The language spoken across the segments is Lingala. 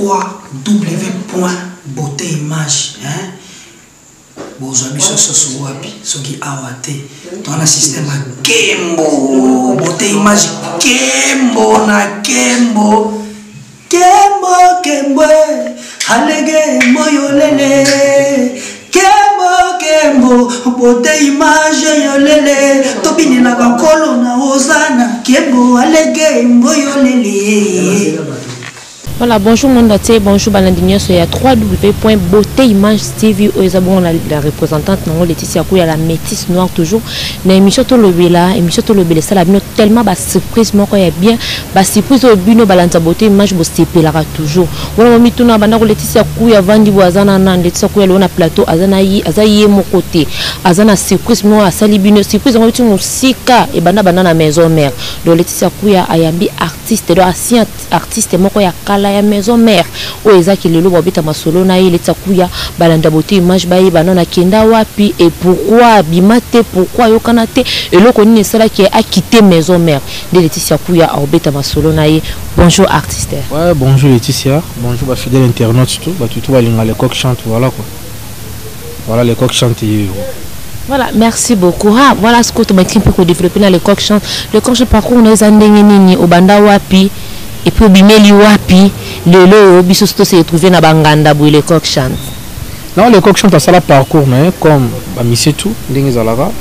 www.beautéimage. Bozami soso wapi soki awate dans le système Kembo beauté image Kembo na Kembo Kembo Kembo alege moyolele Kembo Kembo beauté image yolele tobini na bankolo na ozana Kembo alege moyolele. Voilà, bonjour Mondate, bonjour Balandignon, il y a www.beautéimage.tv, la représentante Laetitia Kouya, la métisse noire toujours. Dans l'émission Tolobela, émission Tolobela, ça l'a tellement de surprise, moi quand il y a bien, surprise au bino balanta beauté image, vous stépélara toujours. Voilà, on met tout dans la Laetitia Kouya, Vandi Wazana, Laetitia Kouya, on a plateau, Azanaï, Azaïe, mon côté, Azana surprise, moi, Salibino, surprise, on met tout Sika, et Banana maison mère. Donc Laetitia Kouya, Ayambi artiste, ancien artiste, moi quand il y a la maison mère o ezaki lelo bobeta masolo na ile tsakuya balanda beauté image baye banana kenda wapi et pourquoi bimate pourquoi yokanate eloko nini sala qui a quitté maison mère de Laetitia Kouya obeta masolo na ye. Bonjour artiste. Ouais, bonjour Laetitia, bonjour ba fidèle internaute tout ba tout balinga les coq chante voilà quoi. Voilà les coq chantent. Voilà, merci beaucoup. Ah, voilà ce que tu m'as dit pour développer dans les coq chante. Le coq chante parcours on est andenge nini obanda wapi. Et puis bimeli wapi lelo biso se trouver na banganda bu les coq chantent. Non, les coq chantent ça la parcours mais comme ba misi tout ndenge zalaka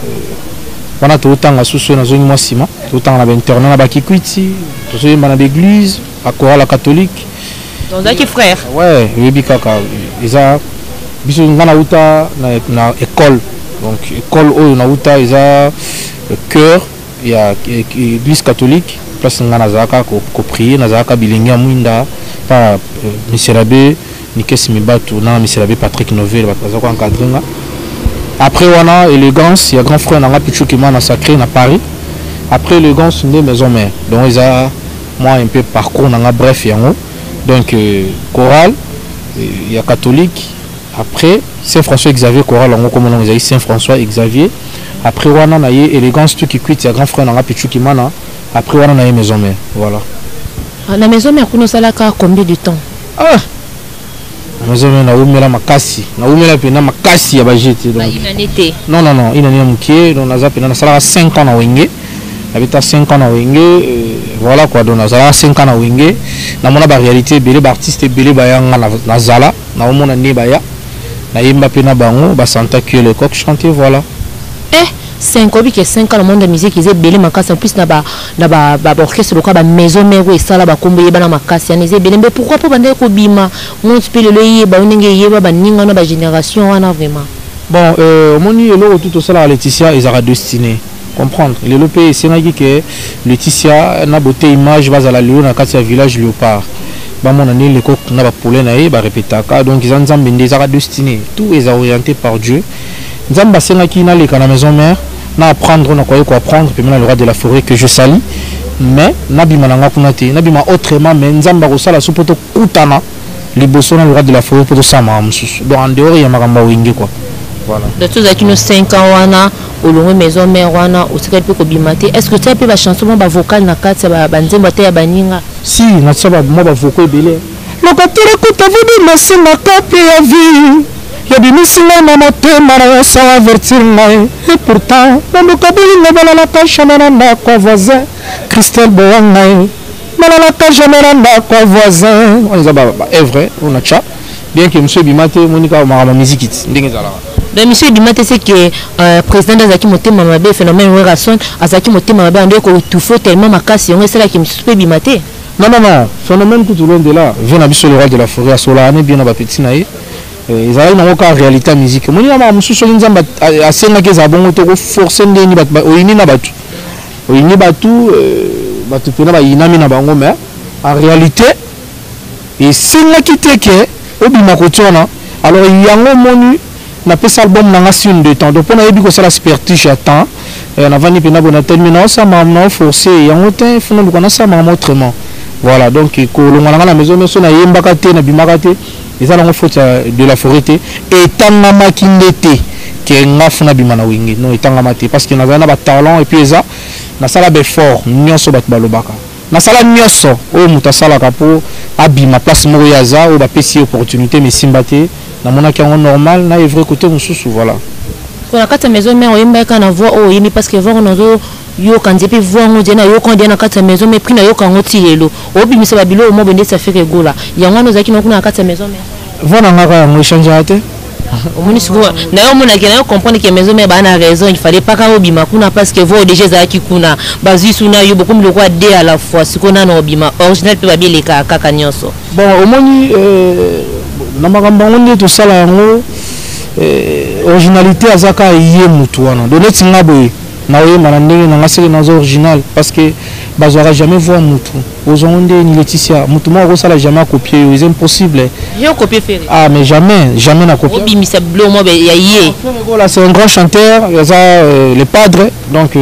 wana to tanga susu na zoni mwasima to tanga na internat na bakikwiti to so yemba na l'église à chorale catholique donc daki frère ouais yebi kaka eza biso ngana uta na école donc école o na uta eza le cœur il y a église catholique place ngana zaka ko prier na zaka bilinga mwinda pa monsieur l'abbé Nikes Mibatu na monsieur l'abbé Patrick Novel bazako encadrer nga. Après wana élégance il y a grand frère na pichu qui m'a sacré na Paris. Après élégance né maison mère donc ils a moi un peu parcours na bref yango donc chorale il y a catholique après Saint-François Xavier chorale en comme on a Saint-François Xavier après wana na élégance tout qui quitte il y a grand frère na pichu qui m'a après on a une maison mère voilà. La maison mère nous ça là combien de temps? Ah la maison mère na umela makasi na umela pena makasi ya bajete donc non une année mukie donc na zapena na sala 5 ans na wenge habita 5 ans na wenge voilà quoi donc na sala 5 ans na wenge na mona ba réalité belé ba artiste belé ba yanga na zala na omona ne ba ya na yemba pena bango ba santa que le coq chanter voilà. 5 ans, 5 ans, le monde de musique, ils ont belé ma casse en plus na ba orchestre local, ba maison mère et ça là ba combo yeba na ma casse ya neze belé mais pourquoi pas bande ko bima mon spele le yeba onenge yeba ba ninga na ba génération wana vraiment. Bon moni elo tout ça la Laetitia ils aura destiné comprendre le lopé c'est ngaki que Laetitia na beauté image va à la Léo na kati ya village Léopard ba mon année le coq na ba poulet na ba répétaka donc ils ont zambende ils aura destiné tout est orienté par Dieu. Nzamba sengaki na le kana maison mère na apprendre na quoi apprendre puis maintenant le roi de la forêt que je salue mais nabima nanga kunate nabima autrement mais nzamba ko sala sopoto kutana liboso na le roi de la forêt pour sama mususu donc en dehors ya makamba wingi quoi voilà de tous à nos 5 ans wana au long maison mère wana au secret ko bimate est-ce que tu as pu ba chanson ba vocal na kati ba nzemba te ya baninga si na tsaba mo ba vocal belé lokotira kutavudi masina kapi ya vie ya bimisina na motema na sa avertir ngai et pourtant bamukabili na balala chamana na kwa voisin Christelle Boangai balala chamana na kwa voisin on les a ba est vrai on a cha bien que monsieur Bimate Monica ma musique ndenge zala ben monsieur Bimate c'est que président d'Azaki Motema Mabe phénomène Werason Azaki Motema Mabe ande ko tout faut tellement makasi on c'est là qui me suspect Bimate non phénomène tout loin de là vient à biso le roi de la forêt à Solane bien na ba petit naï ils arrivent dans la réalité musique moni na musu so nzamba asenga ke za bongo to ko forcer ndeni bat oyini na batu batu pena ba inami na bango mais en réalité et senga kiteke obima ko tona alors yango moni na pesa album na ngasi une de temps donc on a yebi ko sala expertise j'attends et on a vani pena bona terminant ça m'a forcé yango te fona lukana ça m'a autrement voilà donc ko longa na maison mais so na yembaka te na bimaka te ils ont faute de la forêt et tangama kindete que ngafuna bimana wingi non tangama te parce que na ba talent et puis ça na sala be fort nyon so bat balobaka na sala nyoso o mutasala kapo abima place moko yaza o ba pesi opportunité mais simbate na mona ki en normal na vrai côté mususu voilà pour la carte maison mais on yemba kana voix o yemi parce que voix nozo yo kanze pe voix ngo na yo konde na carte maison mais prix na yo kango tilelo o bimisa babilo mo bende ça fait que gola yango no zaki no kuna carte maison mais voilà ngaka ngo changer ate au moins na yo mona ki na yo comprendre que maison mais ba na raison il fallait pas ka obima kuna parce que voix déjà zaki kuna bazi suna yo beaucoup le quoi deux à la fois sikona na obima original pe babile ka kaka nyonso bon au moins na makambo ngo to sala yango originalité azaka yé mutu wana donné tinga boye na oye manandenge na ngaseke na original parce que bazora jamais voir mutu ozonde ni Laetitia mutu mo ko sala jamais copier c'est impossible j'ai copié faire ah mais jamais na copier obi misa blo mo be ya yé voilà c'est un grand chanteur le padre donc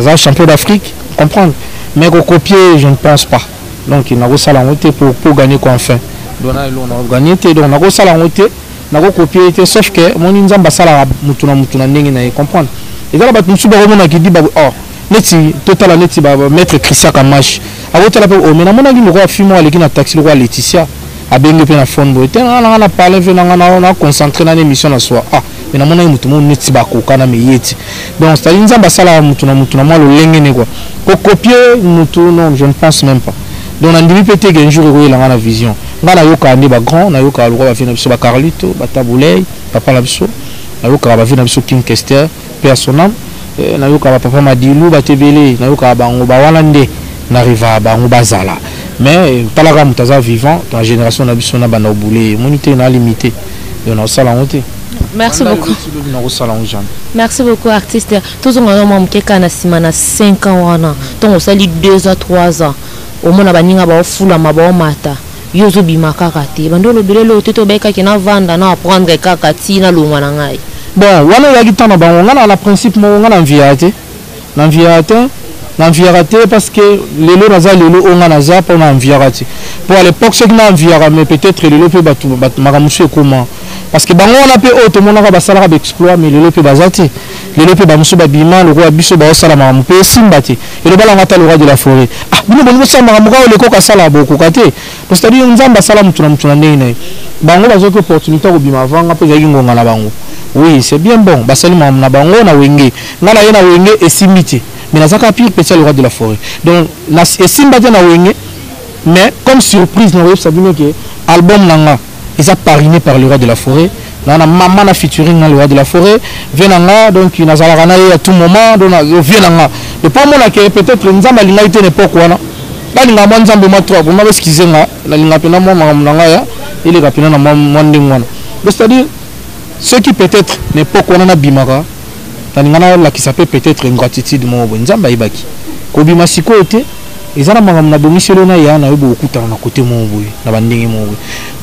ça champion d'Afrique comprendre mais ko copier je ne pense pas donc il na ko sala ngote pour gagner quoi enfin dona lo na gagner te donc na ko sala ngote na ko copier te sauf que mon nzamba sala mutu na ndenge na comprendre et là ba mutu ba mona ki di ba oh neti total neti ba maître Christian Kamash a ko tala pe o mena mona ki le roi fimo aleki na taxi le roi Laetitia a bengi pe na phone boy te na parler fe na concentrer na émission na soi ah mais na mona mutu mo neti ba ko kana me yeti donc c'est nzamba sala mutu na mo lo lenge ne quoi ko copier mutu non je ne pense même pas donc on dit peut-être un jour il a la vision ngana yoka andi ba grand na yoka lo ba fina biso ba Carlito ba Tabulei papa la biso na yoka ba fina biso King Kester personnel na yoka ba papa Madilu ba Tebele na yoka ba ngo ba walande na riva ba ngo bazala mais talaka mutaza vivant dans la génération na biso na ba na obule monité na limité donc na sala ngote merci beaucoup merci beaucoup artiste tous on a mon keka na simana 5 ans wana donc sali 2 ans 3 ans au mona baninga ba fula maba mata yozo bimaka kate bandolo belelo teto beka kina vanda na apprendre kaka tina lungwa na ngai bon wana ya kitana bango ngana na principe mo ngana nviate na nviate parce que lelo naza lelo onga naza pour na nviate pour à l'époque c'est que na nviara mais peut-être lelo pe batu makamusu comment parce que bango na pe auto mona ka basala ka exploit mais lelo pe bazati lelo pe bamusu babima le roi biso ba osala makamu pe simbati et le bala ngata le roi de la forêt ah bino bongo sa makamu ka le ko ka sala boko kate c'est-à-dire nzamba sala mutu na ndenge bango bazo ko opportunité ko bima vanga pe zaki ngonga na bango oui c'est bien bon basali makamu na bango na wenge ngana yena wenge esimiti mais nazaka pire petit le roi de la forêt donc na esimbati na wenge mais comme surprise na web sabino que album nanga ils a pariné par le roi de la forêt na maman na featuring na le roi de la forêt venanga donc nazala kana à tout moment donc venanga le pour moi que peut-être nzamba linga ite n'époque wana balinga mwa nzambe mwa 3 boma beskize nga na linga pena mwa nanga ya ile ka pena na mwa ndingwana c'est-à-dire ceux qui peut-être n'époque wana na bimaka taningana la qui s'appelle peut-être ingratitude mo nzamba ibaki ko bima sikote ezana mangam na bomiselo na ya na yobo okutana na côté mo boye na bandenge mo boye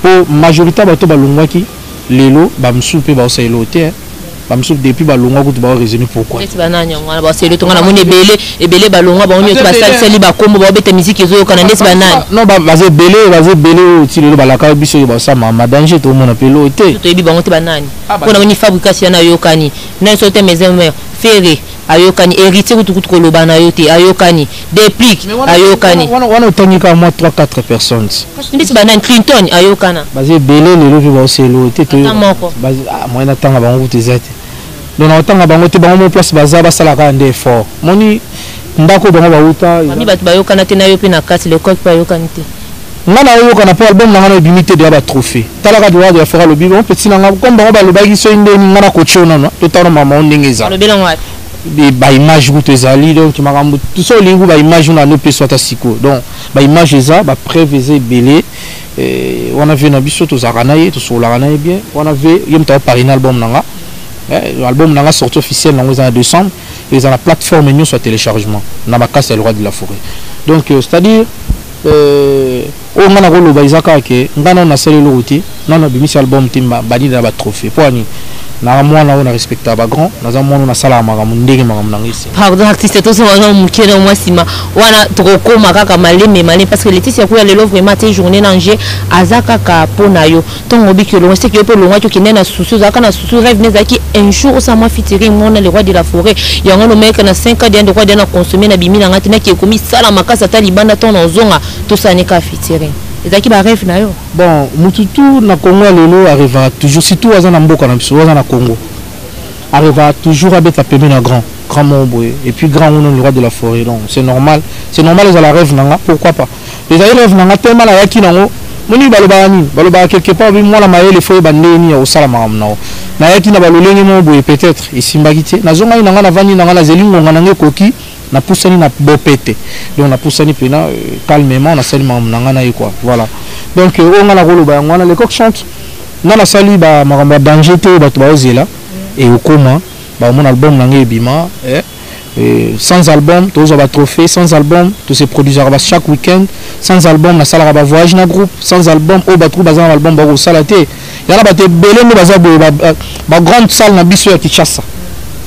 po majorité bato balongwaki lelo bamsu pe ba oselo te bamsu depuis balongwa kutu ba raisonner pourquoi c'est bananya ngwana ba oselo to ngana moni ebele balongwa ba onyo to basali ba kombo ba bete musique ezo kana ndesi banani non ba baze belé ti lelo balaka biso ba sa ma danger to mona pelo te to ebi bango te banani pona oni fabrication na yokani na so te maison ferré ayokani héritier kutu koloba na yote ayokani déplique ayokani wana otangika moi 3-4 personnes ndisi banani Clinton ayokana baze belé lelo pe ba oselo te to baze moi na tanga bango kutu ezate donc na otanga bango te bango mo place baza basala ka ndé fort moni ndako bango ba uta ami batu bayokana te na yo pe na kati le coq pa ayokani te ngana oyokana po album nanga na bimité de ba trophée talaka de la fera le bibo petit nanga comme bango ba lobaki so inde ni ngana ko chona no to tano mama ondengeza le belan wat ba image kutu ezali donc makambo tout ça lingu ba image na no pe soit siko donc ba image eza ba préviser belé on a vu na biso to zakanaye to solakanaye bien on a vu yem ta parina album nanga l'album nanga sorti officiel en décembre et ils ont la plateforme new sur téléchargement na makasi le roi de la forêt donc c'est-à-dire o ngana ko loba izaka ke ngana na sele loti non na bimisi album timba bani na ba trophée poani na mwana on respecta ba grand na za mwana na sala makambo ndenge makambo nangisi pardon artiste to so wana mukele moi sima wana toko makaka maleme parce que Laetitia ko ya lelo vraiment te journée nangé azaka ka pona yo tongo bikelo on sait que po longa to kinena susu zaka na susu rêve nezaki un jour ça moi fitiri mona le roi de la forêt yango no meka na 5 ans de quoi de na consommer na bimi na ngati na ki komi sala makasa ta libanda ton ozonga to ça ne ka fitiri ezaki ba rêve na yo bon mututu na Congo lelo arriva toujours surtout azana mboka na biso azana Congo arriva toujours à beta pemé na grand momboé et puis grand on le roi de la forêt donc c'est normal les à la rêve nanga pourquoi pas les rêve nanga tellement la yaki nango moni baloba quelque part moi la maye les feuilles bandeni au sala maramna na yaki na balolenge momboé peut-être ici mbagité na zonga nanga na vani nanga na zelingo nanga koki na poussani na bopete donc na poussani pena calmement na sali maramna na quoi voilà donc on a la rolo ba ngwana les coq chante na sali ba maramba danger te ba to ozela et au comment bah mon album nangé bima sans album tous va trophée sans album tous ces produiseurs chaque week-end sans album na sala ba voyage na groupe sans album au ba trou bazan album ba salaté yana ba te belé no baza ba grande salle na biso ya Kinshasa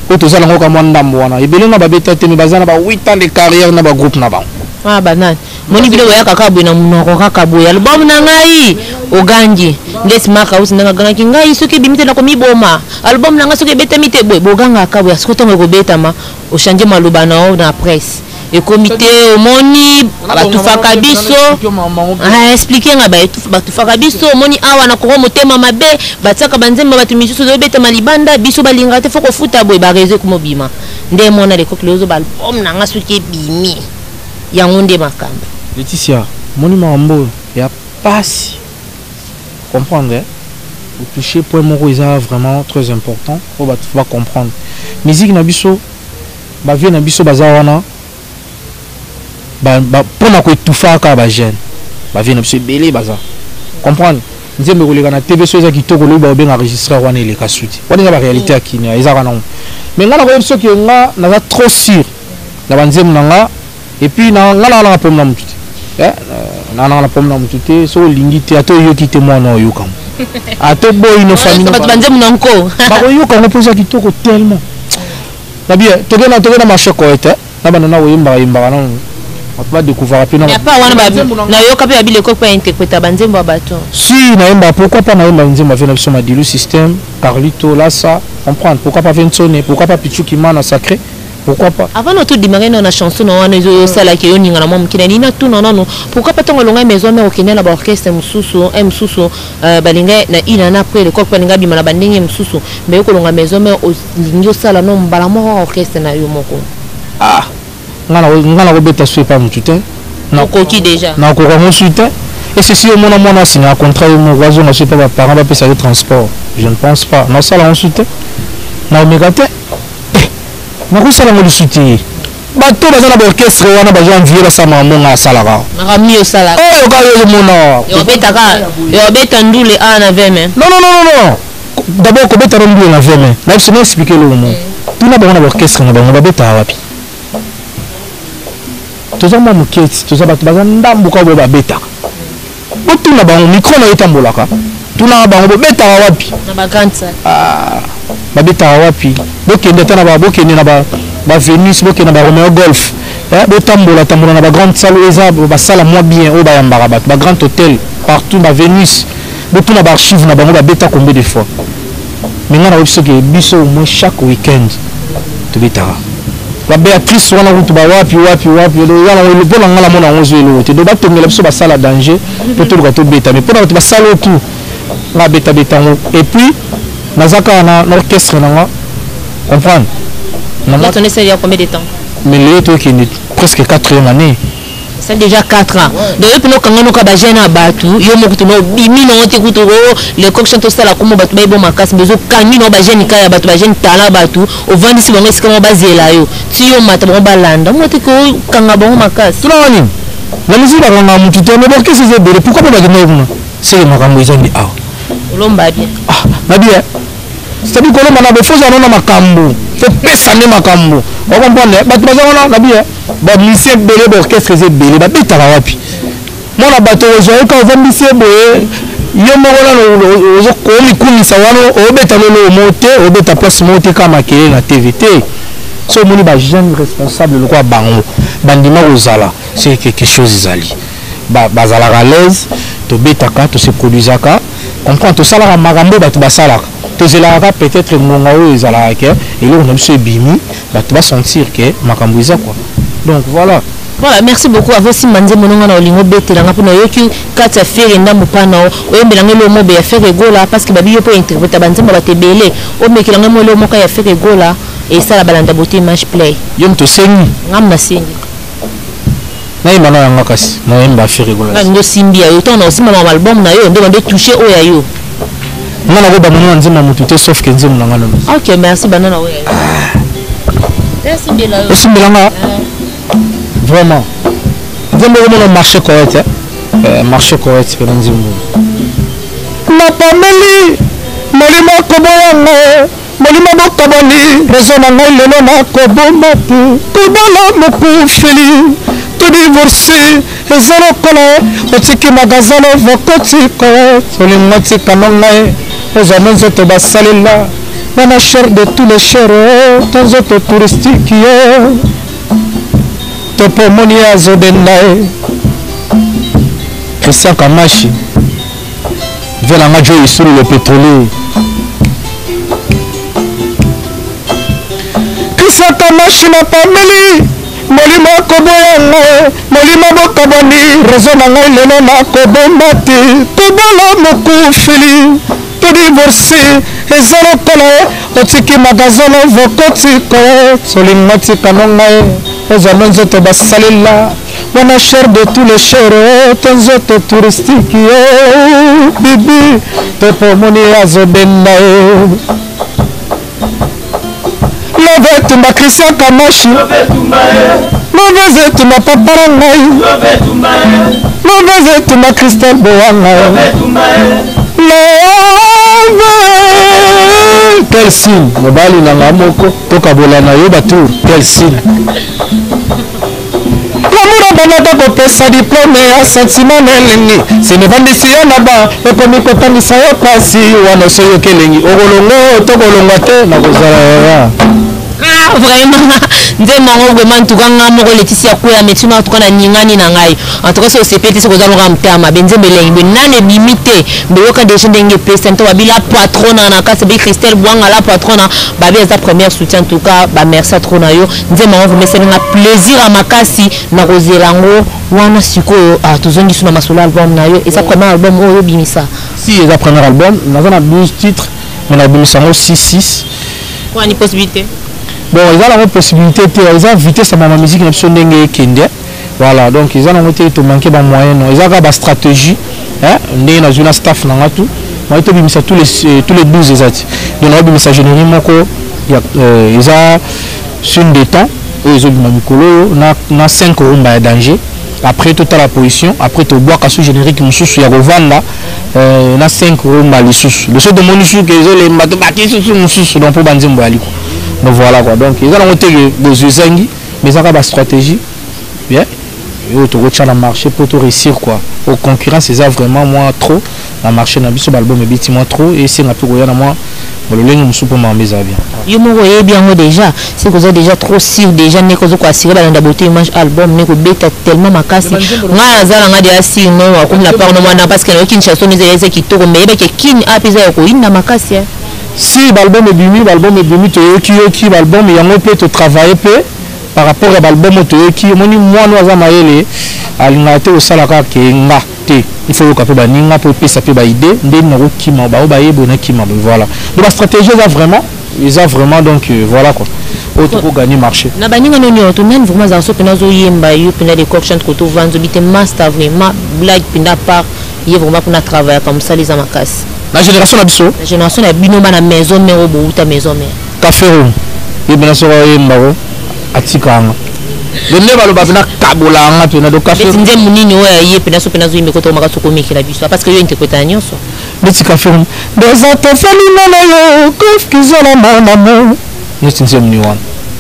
o to zala ngoka mwanda mwana e belé na ba beta te me bazana ba 8 ans de carrière na ba groupe na ba ah banane moni bilo ya kaka bwe na munoko kaka bwe album na ngai ogangi ndesi maka usi nanga ganga kingai soki bimite na komi boma album na nga soki beta mite bwe boganga ka bwe soki tongo ko beta ma o changer maloba na o na presse e comité omoni batufaka biso expliquer nga batufaka biso omoni awa na ko motema mabe bataka banzemba batu misusu do beta malibanda biso balinga te foko futa bwe ba réseau ko mobima nde mona le koklozo ba album na nga soki bimi yangonde makambo Laetitia moni mambo ya pasi comprendre vous touchez point moko est vraiment très important on va comprendre musique na biso ba vie na biso bazawana ba pona ko tufa ka ba jeune ba vie na biso belé baza comprendre nzembe ko leka na TV so eza kitoko lo ba bien enregistrer wana ile ka suti wana ba réalité akini eza kana mais ngana ko biso ke nga na trop sûr na banzem nanga et puis na ngala na pomna mutute na pomna mutute so lingi te ato yoki te mwana oyo kam ato boy no famille ba banze munanko ba ko yoka ngo poza kitoko tellement na bien togena marché ko ete na banana oyimba na on va découvrir puis na pas wana ba na yoka pe abile ko pa interpréter banzembo bato si na yemba pourquoi pas na yemba nzemba vena biso madilu système Carlito là ça comprendre pourquoi pas Vincone pourquoi pas Pichuki mana sacré pourquoi pas avant de tout démarrer dans la chanson on a ça là qui on ninga na mom kinani na tout non pourquoi pas tant longa maison mais okene la orchestre mususu balinga na ina na après le corps balinga bima na bandingi mususu mais ko longa maison mais lingo sala no mbala mo orchestre na yo moko ah ngana ko beta soué pas mutute na ko ki déjà na ko ko mutute et ceci au mona signé un contrat mon voisin ne sait pas parents va payer le transport je ne pense pas na sala ensuite na omegate na sala mo soutien bato bazana ba orchestre wana ba janvier ba sama monga salara na mieux sala oh ka yo mona yo beta ndule ana veme non d'abord ko beta ndule na veme na se expliquer le mot tout na ba orchestre na ba beta wapi toza mo muketi toza bato bazana ndambu ka ba beta botu na ba micro na etambolaka tuna ba beta wapi na ba kansa babeta wapi bokende tana ba bokende na ba Venus bokende na ba Romeo Golf botambola na ba grande salle eza ba sala moins bien o ba yambara ba grand hôtel partout ba Venus botuna ba archive na bango ba beta combien de fois mais ngana biso ke biso au moins chaque week-end to beta ba Béatrice wana kutu ba wapi lo yana le bona ngala mona ngozo elo te do ba tongela biso ba sala danger peut-être ka to beta mais pona ba sala oku na beta et puis nazaka na orchestre nanga comprendre na moi on essaie combien de temps mais les trucs qui presque 4e année c'est déjà 4 ans donc depuis no kangano ka ba jeune abatu yo mokutu no bimi no te kuturo le coq chante sala comme batu ba bo makasi bezo kangi no ba jeune ka ya batu ba jeune tala batu au vandisi bango est-ce ba zela yo ti yo mata ba balanda mo te ko kanga bango makasi tuna wani na musique ba kanga mutu te no borke c'est bere pourquoi pas ba kanga c'est makambo izangi ah olomba bien na bien c'est-à-dire que l'homme a besoin de makambo faut pesa ne makambo on comprend bato bazana na bien ba musicien belé d'orchestre c'est belé ba beta wapi mona bato ozoyo ka vambisi boye yo moko ozo komi kumisa wana obeta lolo moté obeta place moté kama kele na TVT so moni ba jeune responsable le quoi bango bandima ozala c'est quelque chose ezali bazala à l'aise to betaka to se produisaka comprend to sala magambo batu basala to zelaka peut-être ngonga o ezala ke et là on a biso bimi batu ba sentir que makambo eza quoi donc voilà. Voilà, merci beaucoup à vous si manze mononga na olingo betelanga pona yoki kati ya fere ndambo pana o yembelanga lo mo be ya fere gola parce que babi yo po interpréter banzemba batebele o mekelanga mo lo mo ka ya fere gola et ça la balanda beauté match play yo mto sengi ngam na sengi na imana yanga kasi na yemba fere gola ndo simbi ya yo to na osima ma album na yo ndo ndo toucher o ya yo ngana ko ba mononga nzema mutu te sauf que nzema ngana no. OK, merci banana o ya yo merci bien là simbilanga vraiment nzembo ko marché correct marché correct pe nzembo na pameli molimo koboyanga molimo bokaboni raison na ngai lelo na koboma tu kobala mokufeli to divorce eza lokola otiki magazano vokotiko olingo tikano ngai ozwa nzoto basalela bana cher de tous les chers to nzoto touristique yo topomoni azodendae Christian Kamashi velanga jo isuru le pétrolier Christian Kamashi na pameli molimo koboyanga molimo bokaboni raison na ngai lelo na kobomba te tobala mokufeli to divorce eza lokola otiki magazano vokotiko solingo tikano ngai ozwa nzoto basalela wana cher de tous les chers to nzoto touristique yo bibi topomoni azobenda ye love etumba Christian Kamashi love etumba papa na ngai love etumba Christelle Boanga love quel signe mobali na ngamoko tokabola na yo batu quel signe lamuna banata kopesa diplome ya sentiment na elengi sinevandisi yo na ba ekomi kotangisa yo pasi wana so yo kelengi okolongo tokolongwa te na kozala yaya vraiment nzema ngo vraiment ntukanga moko letisi ya kuya metuna tukana ningani na ngai en tout cas so sepeti so kozalo nga mtama benzembe lengi benane limité beyoka déjà ndenge president babila patron na kase be Christelle Boanga la patron babi za première soutien en tout cas ba merci trop na yo nzema ngo vraiment c'est un plaisir à makasi na kozelango wana sikoyo tozongi suna masolo album na yo et ça premier album oyo bimisa si c'est premier album nous avons 12 titres mais na bimisa 6 quoi ni possibilité. Bon, ils ont la possibilité ils ont vitesse à ma musique voilà donc ils ont été to manquer ba moyen ils ont la stratégie hein ndé na zona staff na ngatu moi to bimisa tous les 12 ezati donc na bimisa générie moko ils ont sur des temps ils ont bima mikolo na 5 rumba ya danger après toute la position après to bois kasu générique mususu ya kovanda na 5 rumba lisusu le seul de monisu que ils ont les mato baki susu mususu donc pour banzimbo aliko. Donc voilà quoi, donc ils ont été des usengi, mais ils ont une stratégie, bien, et au tour de marché pour tout réussir quoi. Aux concurrence, ils ont vraiment moins trop, dans le marché, dans le album, mais moins trop, et c'est un peu rien à moi, le lingue me soupe m'en bien. Yo me voyez bien déjà, c'est que vous êtes déjà trop sûr, déjà n'est que vous quoi assurer dans la beauté image album, n'est que bête tellement ma casse. Moi, ça on a déjà si non, comme la part de moi, parce qu'il y a aucune chanson qui tourne, mais il y a qui a pisé au coin dans ma casse. Si l'album est bimi, tu l'album il y a un peu de travail par rapport à l'album qui moi nous avons maillé alingaté au salaka qui ngate il faut que ba ninga pour pesa pe ba idée ndé na ki ma ba ba yebo na ki ma voilà donc la stratégie ils ont vraiment donc voilà quoi pour gagner marché na ba ninga noni to même vraiment za so pena zo yemba yo pena de coachant ko to vanzo bité master vraiment blague pena part il vraiment pour travailler comme ça les amakas. La génération d'Abisso. La génération d'Abino à la maison, mais au bout de ta maison. Café room. Il bien sûr, il y a Atikanga. Le nez va le bavina Kabolanga, tu n'as de café. C'est une mounine, il y a penazo penazo, mais quand on m'a soukomi qui l'a vu, parce que il y a une interprétation. Le petit café room. Des autres familles, qu'est-ce qu'ils ont la maman? Nous sommes venus.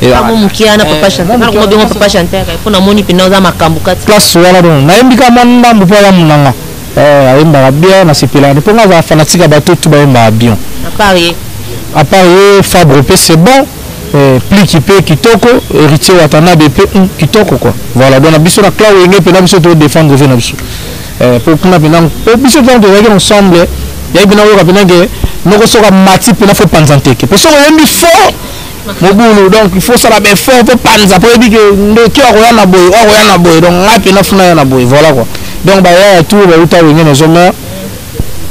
Et là, mon kiana papa chanteur. Moi, bien papa chanteur. Il faut na moni penazo makambukat. Place voilà donc. Na imbika manda mupala munanga. ayembaka bien na sepelani mpo nga fanatique ya bato tu bayembaka bien à part Fabre P c'est bon pli qui peut kitoko héritier Watanabe pe kitoko quoi voilà donc na biso na clan wenge pe na biso to défendre ve na biso pour kuna pe na biso to de ensemble ya bina wo ka ke noko soka mati pe na fo panzante ke pe so yembi fort mobulu donc il faut ça la bien fort pour panza pour dire que ndo ki oya na boy donc ngapi na funa na boy voilà quoi donc ba ya tout ba uta wenge na zoma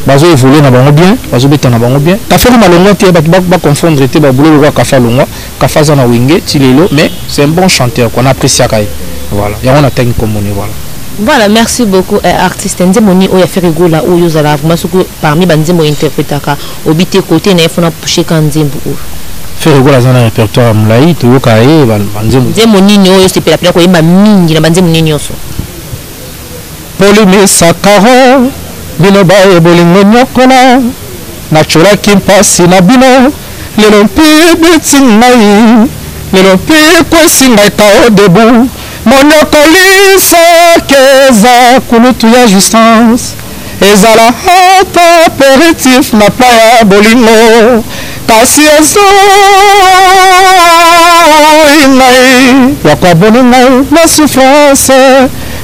bazo évoluer na bango bien bazo beta na bango bien ka faire malongo te ba confondre te ba boulot ko ka fa longo ka fa za na wenge tilelo mais c'est un bon chanteur qu'on apprécie kai voilà ya on a teng comme on voilà. Voilà, merci beaucoup artiste Nzemoni oya ferigo la oyo zala vraiment ce que parmi banzembo interprétaka obité côté na fona pusher kan nzembo ferigo la zana répertoire mlai to yoka banzembo Nzemoni ni oyo sepela pela ko yemba mingi na banzembo ni nyoso Polimi sakaro bino ba e bolingo nyokola na chola kimpasi na bino lelo mpe betingai lelo mpe kwesingai kao debu monokolisa keza kulutu ya justance ezala hata apéritif na playa bolingo kasi ezoi ngai yakwaboni ngai na souffrance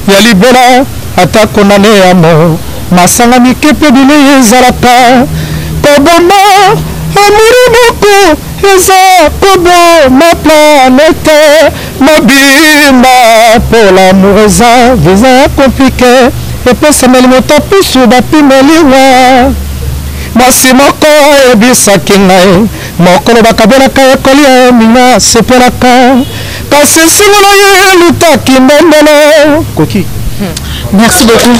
ya libela ata kondane ya mo masanga mike mpe bino ezalaka koboma amuri moko eza koboma planete mobimba pour l'amour eza visa compliqué epesameli moto pusu bapimeliwa mwasi moko ayebisaki ngai mokolo bakabelaka ekolia mina sepelaka kasi nsingo na ye lutaki mbembelo koki. Merci beaucoup.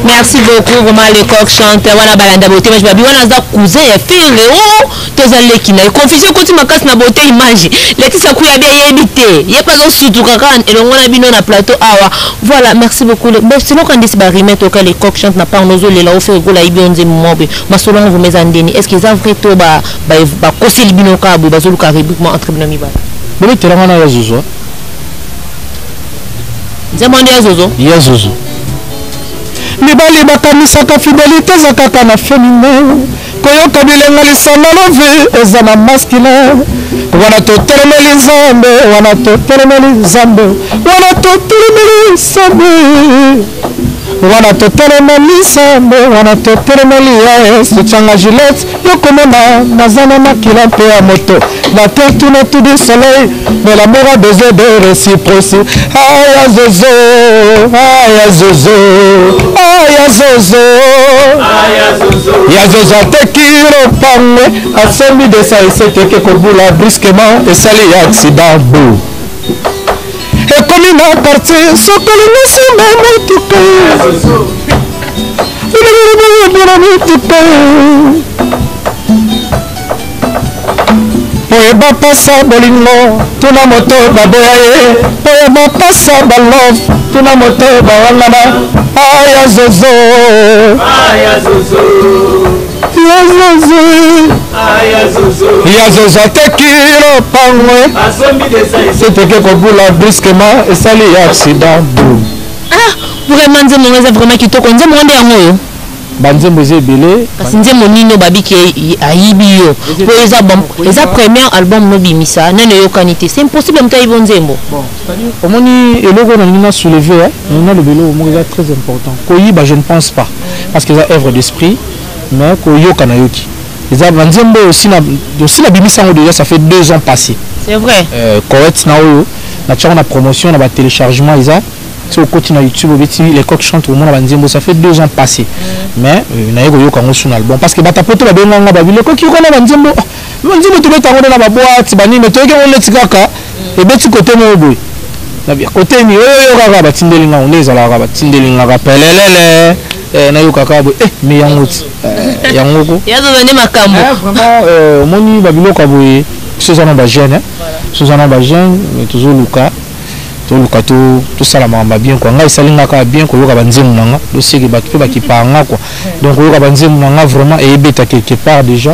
Merci beaucoup vraiment le coq chante wana balanda beauté mais babi wana za cousin ya fille oh tozale kina confusion koti makasi na beauté image Laetitia kuya bien yebité ye pas surtout kaka elongo na bino na plateau awa voilà merci beaucoup mais sinon quand dis ba remettre au le coq chante na pas nozo le la offer gola ibionze mobe masolongo vous mes andeni est-ce que ça vrai to ba koseli bino ka bo bazolu ka rébiquement entre bino mi ba mais tu ramana ya zozo Nzemoni ya zozo ya zozo mibali bakanisaka fidélité eza kaka na féminin koyoka bilenga lisanga lovi eza na masculin wana totelemeli nzambe wana totelemeli nzambe wana totelemeli nzambe wana totelemeli nzambe wana totelemeli ye sotianga gilete yokomona nazana makila mpe ya moto la terre tourne autour du soleil mais l'amour a besoin de réciprocité aya zozo aya zozo aya zozo ya zozo atekilo pangwe asombi desa eseteke kobula brusquement esali ya accident bo ekomi na quartier sokolingi nsima motuka na motuka oyeba pasa bolingo tuna moto baboya ye oyeba pasa balove tuna moto bawangana aya zozo ya zozo atekilo pangwe seteke kobula brusquement esali ya accident boum. Vraiment nzembo eza vraiment kitoko nzembo nde yango oyo banzembo eza ebele kasi nzembo nino babiki ayibi yo po eza premier album no bimisa nene yokani te c'est impossible moto ayibi nzembo omoni eloko na nina soulever nina lebelo mo eza très important koyiba je ne pense pas parce que eza œuvre d'esprit mais koyoka na yoki eza banzembo aussi na bimisa ngo déjà ça fait 2 ans passés c'est vrai correct na oyo na tchako na promotion na ba téléchargement eza au côté na YouTube les coqs chantent au monde banzembo ça fait 2 ans passés mais na yeko yoka ngo sur album parce que batapoto ba benga ba bile ko ki ko na banzembo to beta ngo na ba boîte bani mais to ke on leti kaka e beti côté mo boy na bien côté ni yo kaka ba tindeli nga on les ala ba tindeli nga ba pelelele na yoka kaka boy mais yangout yangoko yazo bende makambo vraiment moni ba bile ko boy sozana ba jeune sozana ba jeune mais toujours luka tout ça la mamba bien quoi ngai salinga ka bien ko yoka banzemu nanga dosiki bato pe bakipanga quoi donc yoka banzemu nanga vraiment et beta quelque part déjà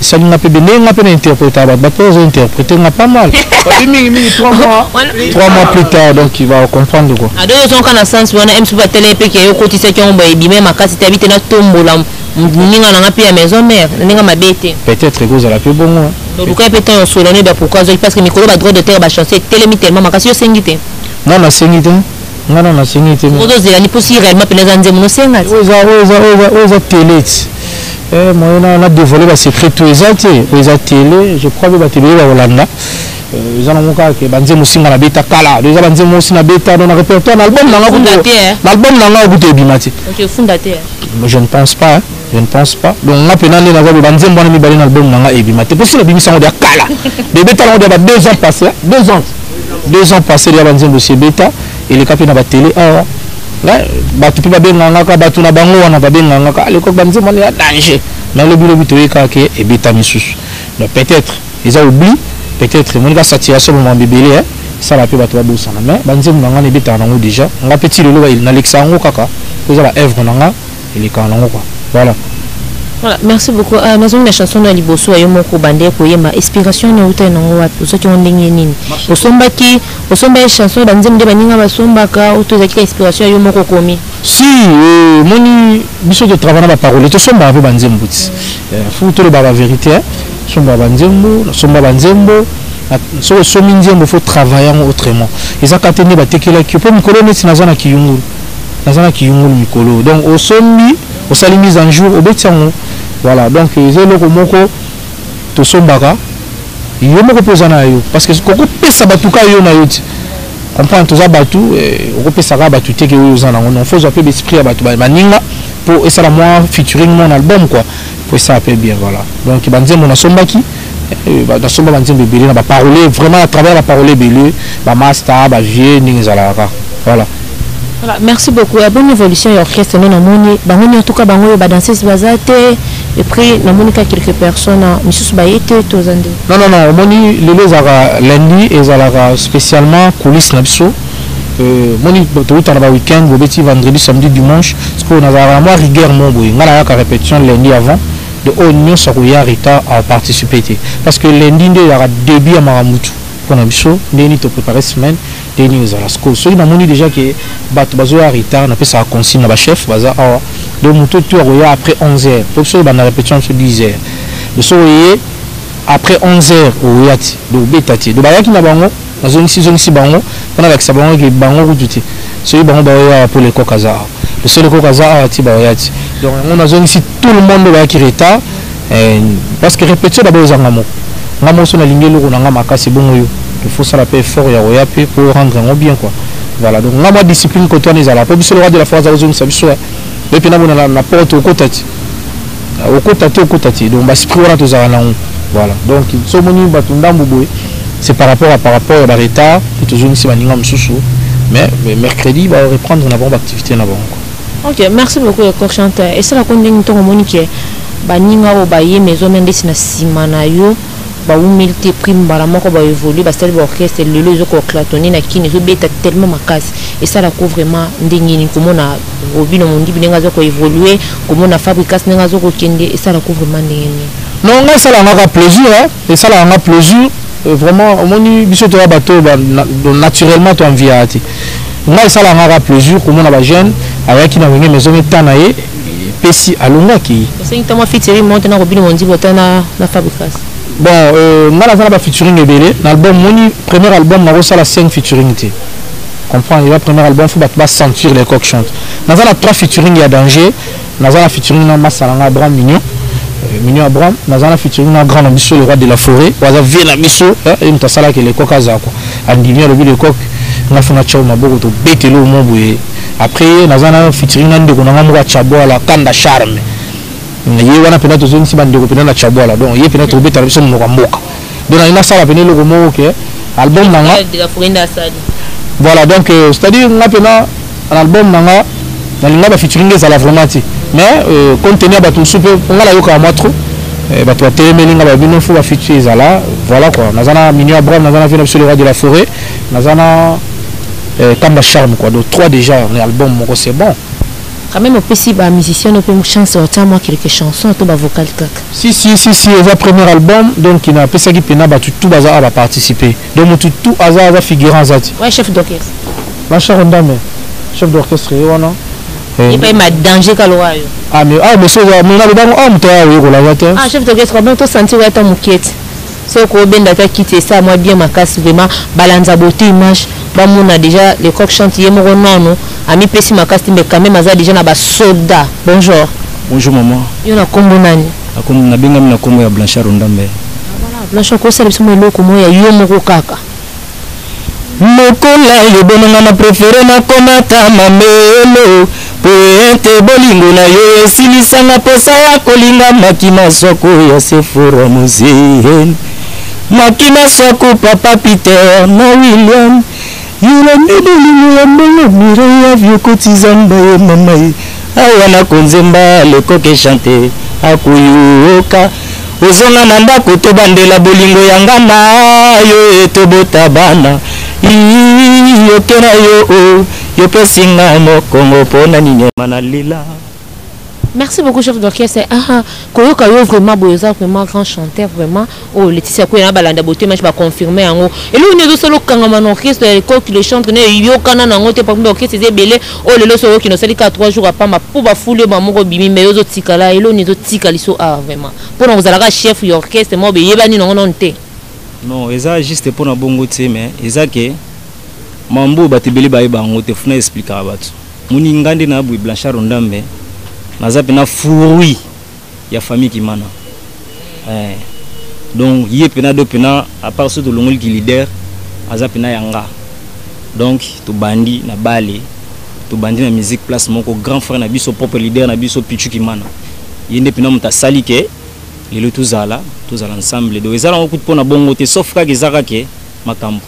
ça n'a pas interprété, interprété pas mal. 3 mois plus tard, donc il va comprendre quoi. À 2 ans, quand on a sens, on a un peu de télé, qui est au quotidien, qui est même à casa, tu habites dans tombeau là, on a pu à maison mère, on a ma bête. Peut-être que vous avez bon. Donc, quand peut-être on souligne pourquoi, parce que Nicolas a droit de terre, va chancer tellement tellement, ma casse, c'est ngité. Non, la singité. Non, la singité. Vous deux, il possible réellement, puis les années, mon sénat. Vous télé. Moi, on a dévoilé le secret tout exact. Vous avez télé, je crois que vous avez télé à Hollande. Ils ont montré que Banzem aussi na beta kala. Déjà Banzem aussi na beta dans le répertoire. L'album n'a pas goûté bimati. Ok, fondateur. Je ne pense pas. Je ne pense pas. Donc on a peine d'aller dans Banzem bon ami balin album n'a pas bimati. Pour ça la bimisa on dit kala. Les beta on dit 2 ans passés. 2 ans passés il y a Banzem aussi beta et les capés na ba télé. Là, tu peux pas bien nganga batu na bango wana ba bien nganga. À l'époque Banzem on est à danger. Mais le bureau bitoé ka ke et beta misus. Donc peut-être ils ont oublié. Peut-être mon gars saturation moment bébé ça la peut battre bossa mais banzem nanga ne beta nango déjà on a petit le il na l'exango kaka vous la œuvre nanga il est quand nango quoi voilà merci beaucoup maison la chanson na liboso ayo moko bande ko yema inspiration na uta nango wapi so ki ondenge nini osomba chanson banzem de baninga basomba ka auto za inspiration ayo moko komi si moni biso de travailler na parole to somba avec banzem buti faut to le ba vérité somba banzembo so somi nzembo faut travailler autrement eza katene batekela ki po mikolo neti nazana kiyungulu mikolo donc au sombi au sali mise en jour au betiango voilà donc ezelo ko moko to sombaka yo moko pozana yo parce que koko pesa batuka yo na yoti comprendre toza batu ko pesa ka batu teke yo zana non faut zapper l'esprit à batu baninga pour esa la moi featuring mon album quoi pour ça peut bien voilà donc banzembo na sombaki dans son banzembo belé na ba parler vraiment à travers la parole belé ba master ba vieux ningzalaka voilà. Voilà, merci beaucoup. Bonne évolution et orchestre non amoni bango en tout cas bango ba danser bazate et puis na monika quelques personnes monsieur bayete tozande. Non moni les zara lundi et zara spécialement coulisses na biso moni tout na week-end bobeti vendredi samedi dimanche parce qu'on a vraiment rigueur mon boy ngala ka répétition lundi avant de oignon sakoya rita à participer parce que lundi il y aura début à Maramutu pour biso ndeni to préparer semaine deni ezala sko so na moni déjà que bato bazo ya retard na pesa consigne na ba chef baza awa de muto tu oya après 11h pour so ba na répétition sur 10h de so yé après 11h oyati do betati do bayaki na bango na zone si bango pona la kisabango ke bango kututi so bango ba ya pour les kokaza le seul kokaza ti ba oyati donc on a zone si tout le monde va qui retard parce que répétition d'abord ezangamo ngamo so na lingelo ko nga makasi bongo yo il faut ça la paix fort ya oyape pour rendre bien quoi voilà donc ngamo discipline ko toni zala pour biso le roi de la force azoni sabiso et puis na bona na porte au kotati donc ba esprit wana to zala na voilà donc so moni batundambu boy c'est par rapport à la retard et toujours ici baninga msusu mais mercredi va reprendre na bonne activité na bon quoi. OK, merci beaucoup le chanteur et ça la konding to monique baninga o baye maison mendesi na simana yo ba humilité prime bara moko ba évoluer ba style orchestre le lezo ko clatonner na kini zo beta tellement makasi et ça la ko vraiment ndingini komona obino mundi binenga zo ko évoluer komona fabrication nga zo ko kende et ça la ko vraiment ndingini non ça la nga plaisir hein et ça la nga plaisir vraiment omoni biso to bato naturellement to enviati nga ça la nga plaisir komona ba jeune avec na ngene maison metanaye pesi alonga ki c'est une tellement featuring monte na obino mundi botana na fabrication. Bon, moi la zana featuring ebele, l'album moni premier album na rosa la 5 featuring té. Comprends, il va premier album faut pas sentir les coqs chantent. Na zana 3 featuring ya danger, na zana featuring na Masalanga Abraham Mignon Abraham, na zana featuring na grand ambition le roi de la forêt, waza vie na biso, et mtasala que les coqs aza quoi. Andimia le bi les coqs, na fona chao maboko to betelo mo boye. Après na zana featuring na ndeko na ngamu chabo la kanda charme. Ye wana pena to zone si bande ko pena na chabola donc ye pena to beta biso mo mboka donc ina sala pena logo mo ke album nanga de la forêt d'Assad voilà donc c'est-à-dire nga pena album nanga na linga ba featuring ezala vraiment ti mais contenu ba tout soupe ngala yoka moi trop ba to temelinga ba bino fo ba featuring ezala voilà quoi nazana Mignon Abraham nazana vina sur le roi de la forêt nazana Kamba Charme quoi donc 3 déjà on est album moko c'est bon Quand même, on peut musicien, on peut une chance de moi quelques chansons, tout vocal. Si, c'est le premier album, donc il a fait ça qui pena tout bazar à participer. Donc tout hasard va figurer en zati. Ouais, chef d'orchestre. Blanchard Ondame, chef d'orchestre, voilà. Il paye ma danger calora. Ah mais c'est mon album, ah chef d'orchestre, comment tu sens que tu mouquette? C'est qu'on ben d'attaque quitter ça, moi bien ma casse vraiment balanza beauté image. Bah mon a déjà les coqs chantiers mon non. Ami Pessi ma casse mais quand même déjà na ba soda. Bonjour. Bonjour maman. Yo na kombo nani? Na benga na kombo ya Blanchard Ondambe. Voilà, Blanchard ko sala biso mo eloko mo ya yo moko kaka. Mokola yo bonanga na préféré na komata mamelo. Poete bolingo na yo esilisanga posa ya kolinga makina soko ya Sephora Mosien. Makina soko papa Peter na William. Yula mbele ya mbele mire ya vieux kotizamba ye mama. Awana konzemba le coq chanté akuyuka. Ozonga na ndako to bandela bolingo yanga na yo etobota bana. Yo kera yo pesinga mokongo pona ninyema na lila. Merci beaucoup chef d'orchestre. Koyoka yo vraiment boyoza vraiment grand chanteur vraiment. Oh Laetitia ko na balanda beauté mais je vais confirmer yango. Et lui on est solo kangama na orchestre l'école qui le chante ne yo kana na ngote par orchestre c'est belé. Oh lelo solo qui no sali 3 jours après ma pour ba foule ba moko bimi mais yo tikala et on est tikali so vraiment. Pour nous alaka chef d'orchestre mo be yebani non non te. Non, eza juste pour na bongo te mais eza ke mambo batebeli ba yeba ngote funa expliquer abatu. Muni ngande na bu Blanchard Ondambe. Naza pena fruit ya famille qui mana. Donc yé pena do pena à part ce de l'ongol qui leader aza pena yanga. Donc to bandi na balé, to bandi na musique place moko grand frère na biso propre leader na biso pichu qui mana. Yende pena muta salike lelo tous ala ensemble. Donc ezala ko pona bongo te sauf ka gezaka ke makambo.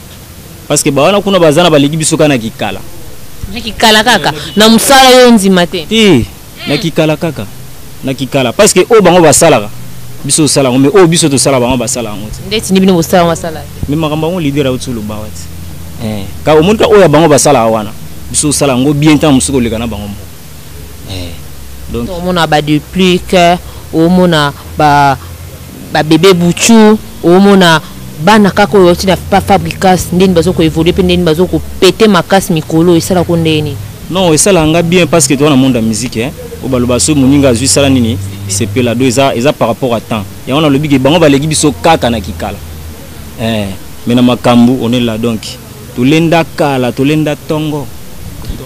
Parce que ba wana kuna bazana baligi biso kana kikala. Kikala kaka na musala yo nzima te. Nakikala kaka nakikala parce que o bango basala biso sala mais o biso to sala bango basala ngote ndeti ni bino bosala masala mais makamba ngo leader autulo bawati ka o monka o ya bango basala wana biso sala ngo bien temps musuko leka na bango donc on a ba duplique o mona ba bébé bouchou o mona bana kaka o tina pas fabricas ndeni bazoko évoluer pe ndeni bazoko péter makas mikolo esala ko ndeni. Non, et ça l'a bien parce que toi dans le monde de la musique, hein, au balobaso moninga zui sala nini, c'est peu la deux ça par rapport à temps. Et on a le big bango balegi biso kaka na kikala. Mais na makambu on est là donc. Tolenda kala, tolenda tongo.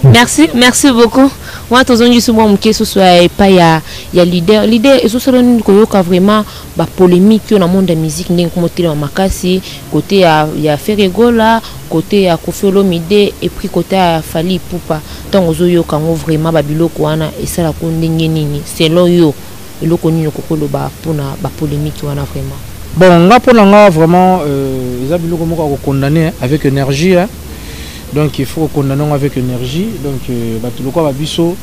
Merci beaucoup. Moi tozongi so mo mkeso so pas ya leader et so solo ni koyoka vraiment ba polémique na monde de musique ndenge komotela makasi côté ya Ferregola côté ya Koffi Olomide et puis côté ya Fally Ipupa donc ozoyoka ngo vraiment ba biloko wana esala ko ndenge nini selon yo eloko nini kokolo ba pona ba polémique wana vraiment. Bon nga pona nga vraiment eza biloko moko ko condamner avec énergie hein. Donc il faut condamner avec énergie donc bato loko ba biso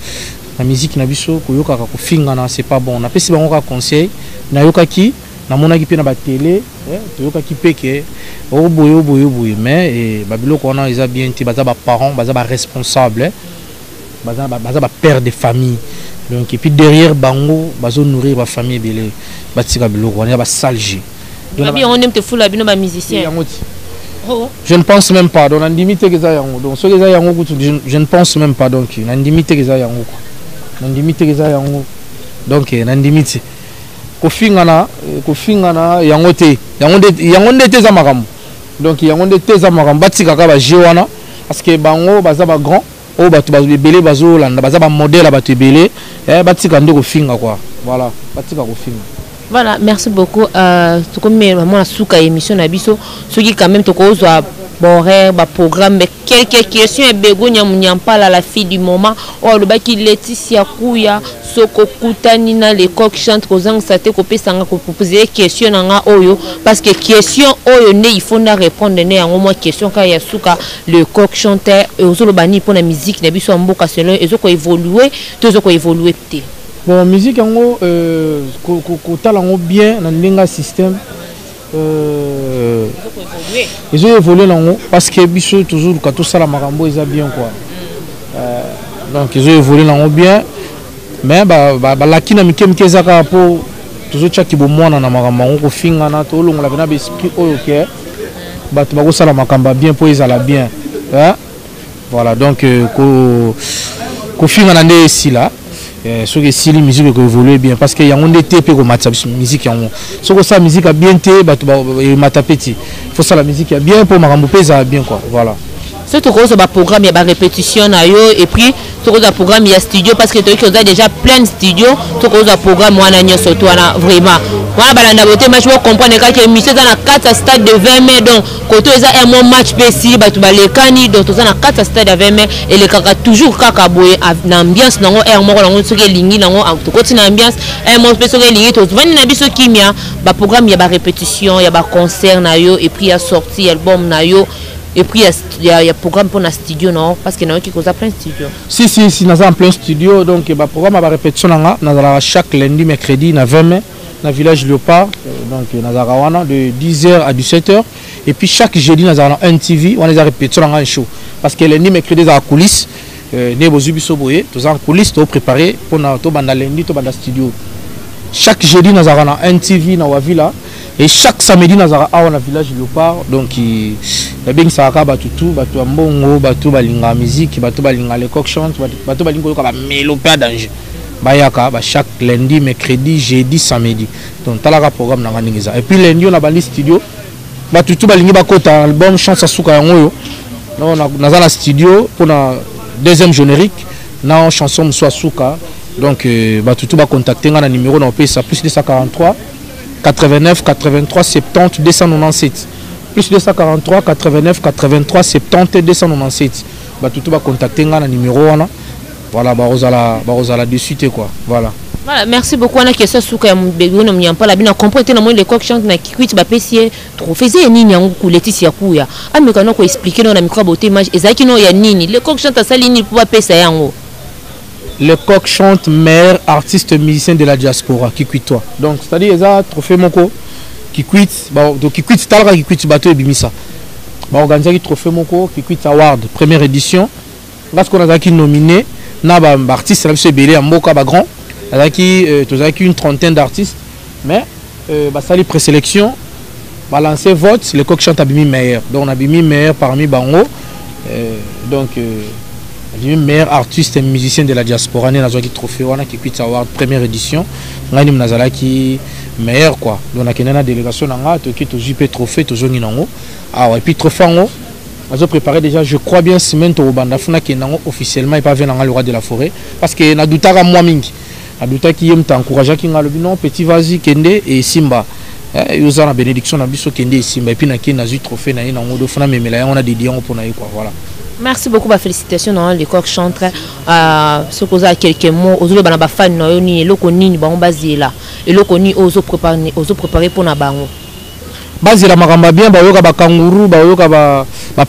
la musique na biso koyoka ka kofinga na c'est pas bon na pesi bango ka conseil na yokaki na monaki pe na ba télé toyokaki peke o boyo mais ba biloko wana eza bien ti baza ba parents baza ba responsable baza ba père de famille donc et puis derrière bango bazo nourrir ba famille belé batika biloko wana ba salge donc bien on aime te fula bino ba musicien. Je ne pense même pas donc ndimite que ça yango donc ce que ça yango je ne pense même pas donc ndimite que ça yango ndimite que ça yango donc ndimite kofinga na yango te yango ndete za makambo donc yango ndete za makambo batika ka ba jewana parce que bango baza ba grand o batu bazobele bazolanda baza ba modèle batu belé batika ndo kofinga quoi voilà batika kofinga. Voilà, merci beaucoup. Tout comme vraiment la souka émission nabiso, ceux qui quand même te cause borer ba programme mais quelques questions et begonia munyampa la fille du moment. Oh le baki Laetitia Kuya soko kutani na les coq chante kozang sate ko pesanga ko poser question nga oyo parce que question oyo ne il faut na répondre ne yango moi question ka ya souka le coq chanteur et ozolo bani pour la musique nabiso mboka selon ezoko évoluer tozoko évoluer te. Bon, musique yango kotalango bien na ndinga système ils ont évolué nango parce que biso toujours quand tout ça la makambo ils a bien quoi donc ils ont évolué nango bien mais balaki na mike mike ezaka po tozotiaki bomwana na makambo yango kofingana tolongola pena baesprit oyo ke bato bakosala makambo bien po ezala bien. Voilà, donc kofingana nde esila soki esili musique ekoévolue bien parce que yango nde te mpe komata musique yango soki osala musique ya bien te bato emata pe ti faut sala musique ya bien mpo makambo mpe ezala bien quoi. Voilà. Ce que ba programme ya ba répétition na yo et puis ce que programme ya studio parce que tu as déjà plein de studios ce que programme wana nyoso to wana vraiment wana balanda bote match pour comprendre que émission dans 4 stade de 20 mai donc côté eza un match PC batu balekani donc toza na 4 stade de 20 mai et le kaka toujours kaka boye na ambiance nango air moko nango soki lingi nango to continue ambiance un mot soki lingi to vani na biso kimia ba programme ya ba répétition ya ba concert na yo et puis ya sorti album na yo. Et puis il y a programme pour un studio non parce que nous qui cause plein studio. Si nous en plein studio donc le programme à répétition chaque lundi mercredi na 20 mai dans village Léopard donc nous de 10h à 17h et puis chaque jeudi nous avons un TV on les a répétition un show parce que lundi mercredi dans la coulisse né bozubi soboye tous en coulisse to préparer pour na to banda lundi to banda studio. Chaque jeudi nous avons un TV dans la villa. Et chaque samedi, nous avons un village Léopard. Donc, il y a bien ça, batutu, batu ambongo, batu balinga musique, batu balinga les coq chante, batu balinga mélopée danger. Bayaka, chaque lundi, mercredi, jeudi, samedi. Donc, t'as le programme dans la et puis lundi, on a bali studio. Batutu balinga bakota album chante sasuka yango. On a un studio pour la deuxième générique. Na chanson Mswasuka. Donc, batutu ba contacter na numéro na PSA plus 243. 89 83 70 297 plus 243 89 83 70 297 tout va contacter na numéro wana voilà barozala dessus quoi voilà. Voilà, merci beaucoup. On a question sur que on n'y a pas la bien comprendre na moi les coq chante na kikwit ba pesier trophée nini yango ku Laetitia kuya amikano ko expliquer na micro beauté image ezaki no ya nini le coq chante ça nini pour ba pesa yango. Le coq chante meilleur artiste musicien de la diaspora qui quitte toi. Donc c'est-à-dire ça trophée moko qui quitte donc qui quitte talra qui quitte bateau et bimisa. Ba organiser trophée moko qui quitte award première édition. Parce qu'on a qui nominé na ba artiste là monsieur belé en mboka ba grand. Là qui une trentaine d'artistes mais ba sali présélection ba lancer vote le coq chante a bimi meilleur. Donc on a bimi meilleur parmi bango donc le meilleur artiste et musicien de la diaspora né qui trophée wana qui quitte award première édition ngani mnazala qui meilleur quoi donc na kenena délégation nanga to qui to jupe trophée to zongi nango ah et puis trophée ngo azo préparé déjà je crois bien semaine to banda funa kenango officiellement et pas venir le roi de la forêt parce que na doutaka moi mingi na douta qui aime t'encourager qui ngalo non petit vas-y kende et simba yoza na bénédiction na biso kende et simba et puis na kena zu trophée na nango do funa memela on a dédié pour na quoi voilà. Merci beaucoup, félicitations dans les coq chantent. Ce que vous avez quelques mots, aux autres banaba fan ni lokoni ni ba on basé là. Et lokoni aux préparer pour na bango. Basé la maramba bien ba yoka ba kangourou, ba yoka ba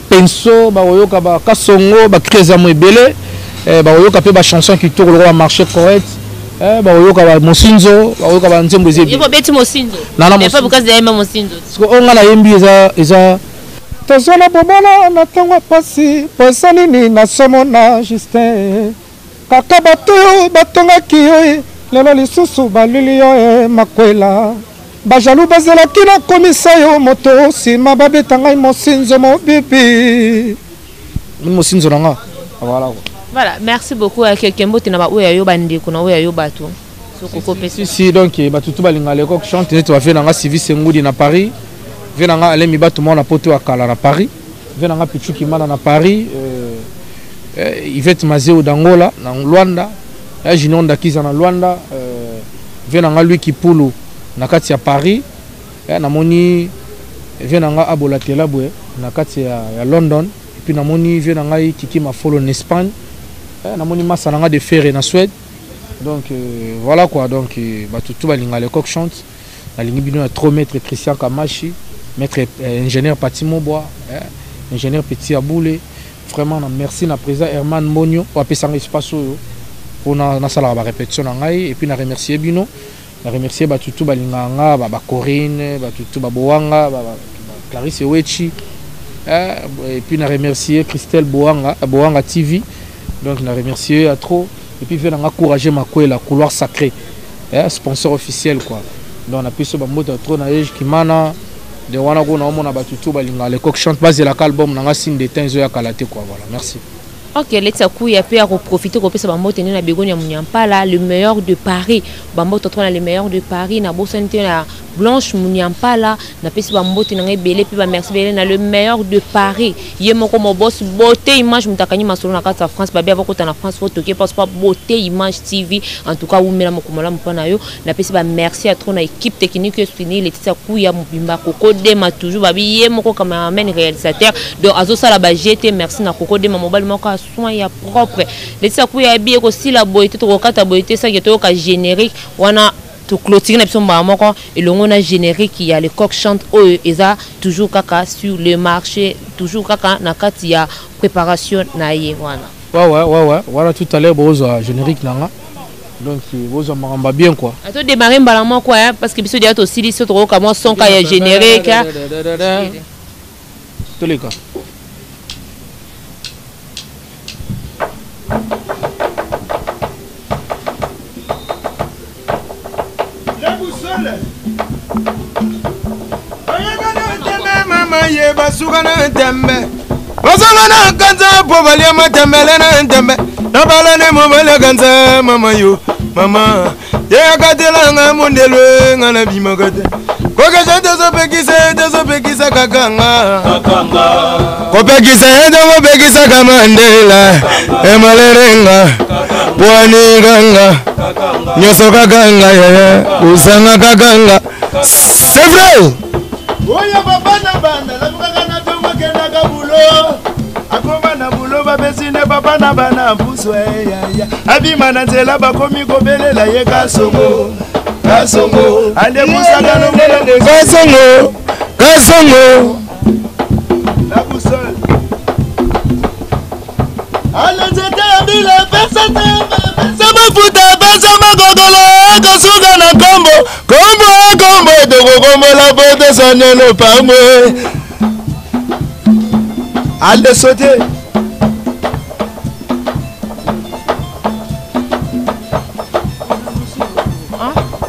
penso, ba yoka ba kasongo, ba kreza mo ebele, ba yoka pe ba chanson qui tourne le marché correct. Ba yoka ba mosinzo, ba yoka ba nzembo zebi. Il faut beti mosinzo. Mais pas parce que mosinzo. Parce que on a la yembi eza tozala bomona na ntango pasi posa nini nasomona Justin kaka bato oyo batongaki yo lelo lisusu baluli yo makwela bajalu bazelaki na komisa yo moto nsima babeta ngai mosinzo mobibi mosinzo na nga voilà merci beaucoup à quelqu'un mbote na ba oyo yo bandeko na oyo yo bato si donc batutu balinga le coq chante tu vas faire na service ngudi na Paris venanga ale mi bato mona poto akala na Paris venanga pichu kimana na Paris Yvette Mazeo d'Angola na Luanda Jinonda kiza na Luanda venanga lui Kipulu na kati ya Paris na moni venanga abolatela bwe na kati ya London et puis na moni venanga Kiki Mafolo en Espagne na moni masananga de Ferre na Suède donc voilà quoi donc batutu balinga le coq chante na lingi bino ya trop maître Christian Kamachi maître ingénieur Patimo Bois, ingénieur Petit Aboulé, vraiment merci na président Herman Monio pour appeler ça espace pour na sala ba répétition ngai et puis na remercier bino na remercier batutu balinganga ba Corinne batutu ba Boanga ba Clarisse Wechi et puis na remercier Christelle Boanga TV donc na remercier à trop et puis venir encourager la couloir sacré, sponsor officiel quoi. Donc on a pu se battre trop na qui mana de wana ko na mona batutu balinga le coq chante base la album na signe de temps ya kalate quoi voilà merci. Ok, Let's Akuya peut profiter de ce bambo tenir na Begonia Mouniampala, le meilleur de Paris. Bambo totona le meilleur de Paris na Bossanté na Blanche Mouniampala, na pesi bambo tenir belé puis ba merci belé na le meilleur de Paris. Yemo comme boss beauté image mutakani masolo na kata France ba bien avoko na France photo qui passe pas beauté image TV en tout cas ou mela mokomola mpana yo na pesi ba merci à trop na équipe technique soutenir Let's Akuya Mubimba Koko Dema toujours ba yemo ko cameraman réalisateur donc azo sala ba GT merci na Koko Dema mobile moko soin ya propre Let's Akuya bien aussi la beauté to kata beauté ça qui to ka générique wana to clôturer na biso moko et le on a générique il y a le coq chante eza toujours kaka sur le marché toujours kaka na kati ya préparation na ye wana ouais voilà tout à l'heure bozo générique nanga donc bozo maramba bien quoi ato démarrer mbalamoko quoi parce que biso dia to sili so to ka mo son ka ya générique tous les cas. Ye basugana tembe basangana kanza povalia matembele na tembe nabala ne mobile kanza mama yo mama ye akatelanga mondelwe ngana bimakate koke jante zopekisa kakanga kopekisa kamandela emalerenga pwani ganga nyoso kakanga yaya usanga kakanga c'est vrai. Oya papa na banda la mukaka na tongo kenda ka bulo akoma na bulo ba besine papa na bana mpuso ya abima na nzela bakomi kobelela ye kasongo ande musaka no kasongo la boussole ale zete abila pesa sama futa pesa magogolo kasuga na kombo de la botte sonne pas moi allez sauter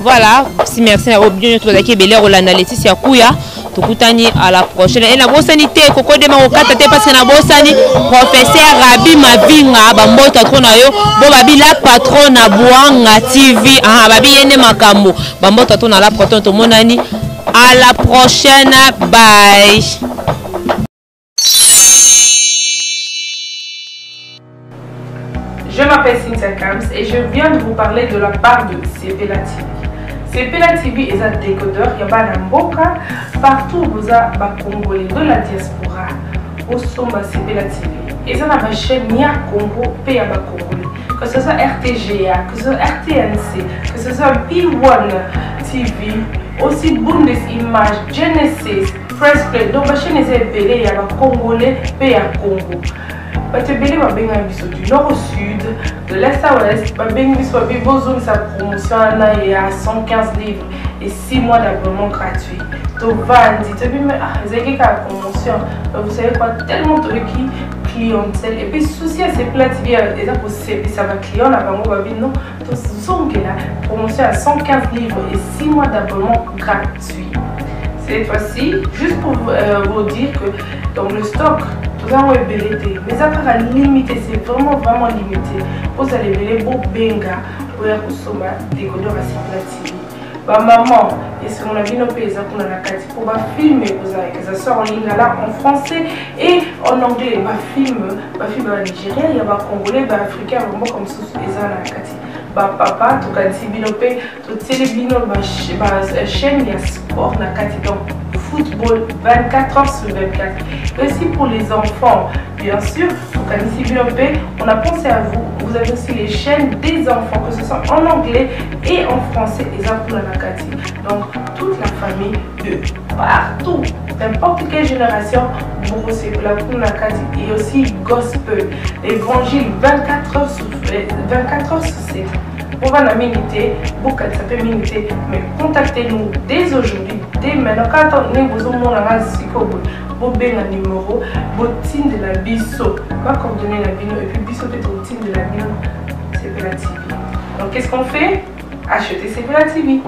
voilà si merci à bien notre qui belé Rolanda Laetitia Kuya tukutani à la prochaine et na bosanité Koko Dema okata te parce que na bosani professeur Rabi Mavinga bambota trop na yo bo babi la patron na Boanga TV babi yene makambo bambota trop na la proton to monani à la prochaine bye. Je m'appelle Cynthia Kams et je viens de vous parler de la part de CPLA TV. CPLA TV est un décodeur qui a Mboka partout où vous avez Congolais de la diaspora au sommet CPLA TV. Et ça ma chaîne Nia Congo P.A. Congolais. Que ce soit RTGA, que ce soit RTNC, que ce soit P1 TV, aussi Bundes Images, Genesis, Press Play. Donc ma chaîne est appelée il y a Congolais P.A. Congo. Batebele babenga biso du nord au sud, de l'est à l'ouest, babenga biso babibozong sa promotion à 115 livres et 6 mois d'abonnement gratuit. Tovandi, c'est la promotion. Vous savez quoi, tellement de clientèle et puis souci à ces plates et ça va client là bas non, la promotion à 115 livres et 6 mois d'abonnement gratuit. Cette fois-ci, juste pour vous dire que dans le stock, tout ça est belleté, mais ça va limité, c'est vraiment limité. Vous allez belleter beau benga pour consommer des couleurs à ces platines. Bah maman, et ce qu'on a vu nos pays, pour va filmer, ça sort en ligne là en français et en anglais. Bah film en Nigeria, il y a bah congolais, bah africain, vraiment comme ça, les gens là bah papa, tout cas si binopé, tout télébino, bah chaîne, il y a sport na kati donc football 24 heures sur 24. Aussi pour les enfants, bien sûr, tout cas si binopé, on a pensé à vous. Vous avez aussi les chaînes des enfants, que ce soit en anglais et en français, et ça pour la Nakati. Donc toute la famille de partout, n'importe quelle génération, vous recevez la pour la Nakati et aussi gospel, l'évangile 24 heures sur 7. On va la miniter, beaucoup ça peut miniter, mais contactez-nous dès aujourd'hui, dès maintenant. Quand on est besoin de vous avez un numéro, vous de la biso, va coordonner la bino et puis biso peut-être de la bino. Sepela TV. Donc qu'est-ce qu'on fait? Acheter Sepela TV.